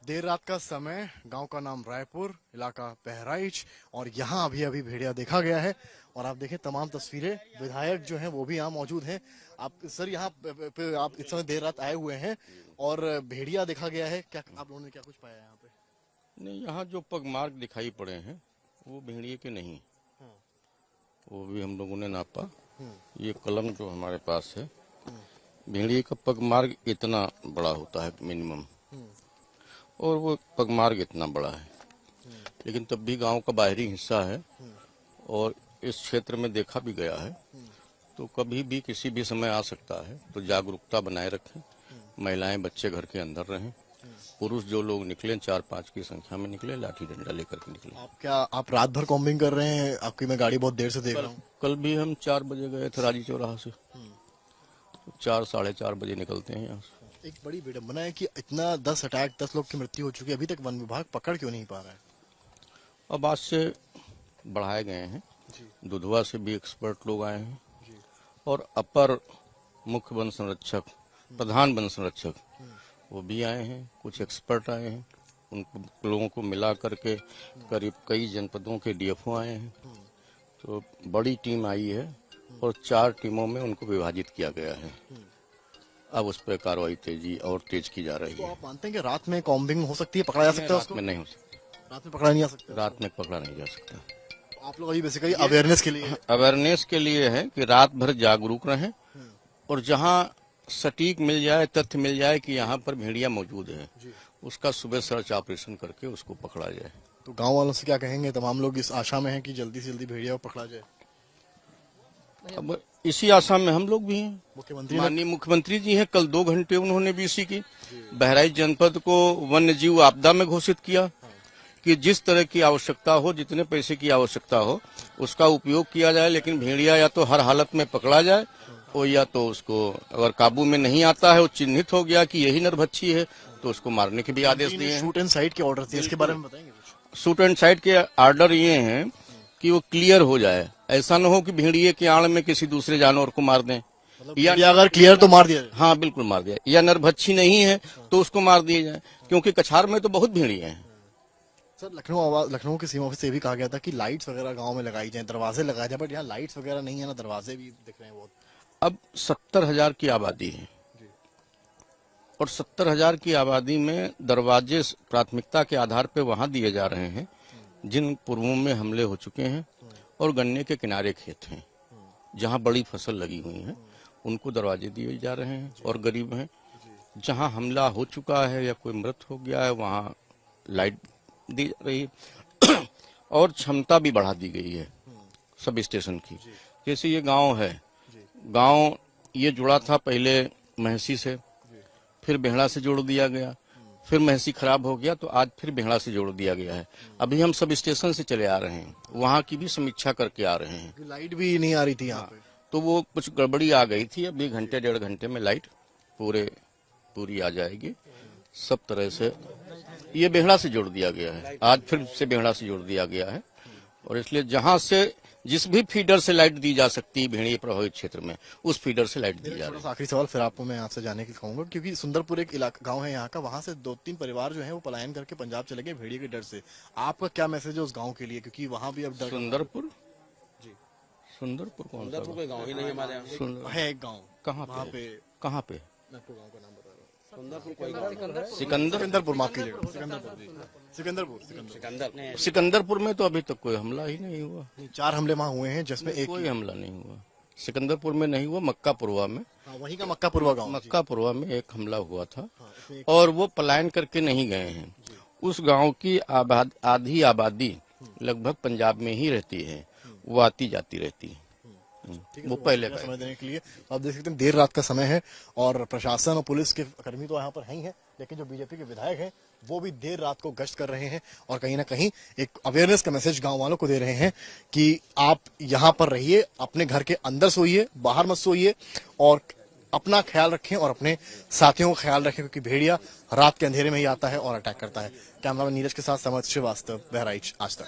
देर रात का समय, गांव का नाम रायपुर, इलाका बहराइच, और यहाँ अभी अभी भेड़िया देखा गया है। और आप देखें तमाम तस्वीरें, विधायक जो हैं वो भी यहाँ मौजूद हैं। आप सर यहाँ पे आप इस समय देर रात आए हुए हैं और भेड़िया देखा गया है, क्या आप लोगों ने क्या कुछ पाया यहाँ पे? नहीं, यहाँ जो पगमार्क दिखाई पड़े हैं वो भेड़िए के नहीं, वो भी हम लोगों ने नापा। ये कलम जो हमारे पास है, भेड़िए का पगमार्ग इतना बड़ा होता है मिनिमम, और वो पगमार्ग इतना बड़ा है, लेकिन तब भी गांव का बाहरी हिस्सा है और इस क्षेत्र में देखा भी गया है, तो कभी भी किसी भी समय आ सकता है। तो जागरूकता बनाए रखें, महिलाएं बच्चे घर के अंदर रहें, पुरुष जो लोग निकले 4-5 की संख्या में निकले, लाठी डंडा लेकर के निकले। आप रात भर कॉम्बिंग कर रहे हैं? आपकी मैं गाड़ी बहुत देर से देख रहा हूँ। कल भी हम 4 बजे गए थे राजी चौराहा से, 4-4:30 बजे निकलते हैं यहाँ से। एक बड़ी विडंबना है कि इतना 10 लोग की मृत्यु हो चुकी है, अभी तक वन विभाग पकड़ क्यों नहीं पा रहा है? अब आज से बढ़ाए गए हैं, दुधवा से भी एक्सपर्ट लोग आए हैं और अपर मुख्य वन संरक्षक, प्रधान वन संरक्षक वो भी आए हैं, कुछ एक्सपर्ट आए हैं। उन लोगों को मिला करके करीब कई जनपदों के डीएफओ आए हैं, तो बड़ी टीम आई है और 4 टीमों में उनको विभाजित किया गया है। अब उस पर कार्रवाई तेज की जा रही तो है। आप मानते हैं कि रात में कॉम्बिंग हो सकती है, पकड़ा जा सकता है? रात में नहीं हो सकता, रात में पकड़ा नहीं जा सकता? रात में पकड़ा नहीं जा सकता। तो आप लोग अभी बेसिकली अवेयरनेस के लिए अवेयरनेस के लिए है कि रात भर जागरूक रहें और जहां सटीक मिल जाए, तथ्य मिल जाए कि यहाँ पर भेड़िया मौजूद है, उसका सुबह सर्च ऑपरेशन करके उसको पकड़ा जाए। तो गांव वालों से क्या कहेंगे? तमाम लोग इस आशा में हैं कि जल्दी से जल्दी भेड़िया को पकड़ा जाए। अब इसी आशा में हम लोग भी हैं। माननीय मुख्यमंत्री जी हैं, कल 2 घंटे उन्होंने भी इसी की बहराइच जनपद को वन्य जीव आपदा में घोषित किया कि जिस तरह की आवश्यकता हो, जितने पैसे की आवश्यकता हो, उसका उपयोग किया जाए, लेकिन भेड़िया या तो हर हालत में पकड़ा जाए और या तो उसको अगर काबू में नहीं आता है, वो चिन्हित हो गया कि यही नरभक्षी है, तो उसको मारने के भी आदेश दिए हैं। शूट एंड साइट के ऑर्डर थे, इसके बारे में बताएंगे कुछ? शूट एंड साइट के आर्डर ये हैं कि वो क्लियर हो जाए, ऐसा न हो कि भेड़िए की आड़ में किसी दूसरे जानवर को मार दें, या अगर क्लियर तो मार दिया जाए। हाँ बिल्कुल मार दिया, या नरभक्षी नहीं है तो उसको मार दिया जाए, क्योंकि कछार में तो बहुत भेड़िए हैं। सर, लखनऊ की सीमा ऑफिस से भी कहा गया था कि लाइट्स वगैरह गांव में लगाई जाए, दरवाजे लगाए जाए, बट यहाँ लाइट्स वगैरह नहीं है, ना दरवाजे भी दिख रहे हैं बहुत। अब 70,000 की आबादी है और 70,000 की आबादी में दरवाजे प्राथमिकता के आधार पर वहां दिए जा रहे हैं जिन पूर्वों में हमले हो चुके हैं और गन्ने के किनारे खेत हैं जहां बड़ी फसल लगी हुई है, उनको दरवाजे दिए जा रहे हैं। और गरीब हैं, जहां हमला हो चुका है या कोई मृत हो गया है, वहां लाइट दी जा रही है और क्षमता भी बढ़ा दी गई है सब स्टेशन की। जैसे ये गांव है, गांव ये जुड़ा था पहले महसी से, फिर बेहड़ा से जोड़ दिया गया, फिर महसी खराब हो गया तो आज फिर बेहड़ा से जोड़ दिया गया है। अभी हम सब स्टेशन से चले आ रहे हैं, वहाँ की भी समीक्षा करके आ रहे हैं। लाइट भी नहीं आ रही थी यहाँ पे, तो वो कुछ गड़बड़ी आ गई थी। अभी 1-1.5 घंटे में लाइट पूरी आ जाएगी। सब तरह से ये बेहड़ा से जोड़ दिया गया है, आज फिर से बेहड़ा से जोड़ दिया गया है, और इसलिए जहां से जिस भी फीडर से लाइट दी जा सकती है भेड़िए प्रभावित क्षेत्र में, उस फीडर से लाइट दी जा रही है। आखिरी सवाल फिर आपको मैं आपसे जानने की कहूंगा, क्योंकि सुंदरपुर एक इलाका गांव है यहाँ का, वहां से 2-3 परिवार जो है वो पलायन करके पंजाब चले गए भेड़िए के डर से। आपका क्या मैसेज है उस गाँव के लिए, क्योंकि वहाँ भी अब डर? सुंदरपुर कौन सा कोई गाँव ही नहीं हमारे यहाँ है? एक गाँव कहाँ पे? मैं आपको गाँव का नाम बता रहा हूँ। सुंदरपुर कोई गाँव, सिकंदरपुर, माफ कीजिएगा, सिकंदरपुर में तो अभी तक कोई हमला ही नहीं हुआ। 4 हमले वहाँ हुए हैं जिसमें एक कोई हमला नहीं हुआ। सिकंदरपुर में नहीं हुआ, मक्कापुरवा में, वहीं का मक्कापुरवा गाँव, मक्कापुरवा में एक हमला हुआ था और वो पलायन करके नहीं गए हैं। उस गांव की आधी आबादी लगभग पंजाब में ही रहती है, वो आती जाती रहती है। वो पहले का समय देने के लिए आप देख सकते हैं देर रात का समय है और प्रशासन और पुलिस के कर्मी तो यहाँ पर हैं ही हैं, लेकिन जो बीजेपी के विधायक हैं वो भी देर रात को गश्त कर रहे हैं और कहीं ना कहीं एक अवेयरनेस का मैसेज गांव वालों को दे रहे हैं कि आप यहाँ पर रहिए, अपने घर के अंदर सोइए, बाहर मत सोइए, और अपना ख्याल रखें और अपने साथियों का ख्याल रखें, क्योंकि भेड़िया रात के अंधेरे में ही आता है और अटैक करता है। कैमरामैन नीरज के साथ समर्थ श्रीवास्तव, बहराइच आज तक।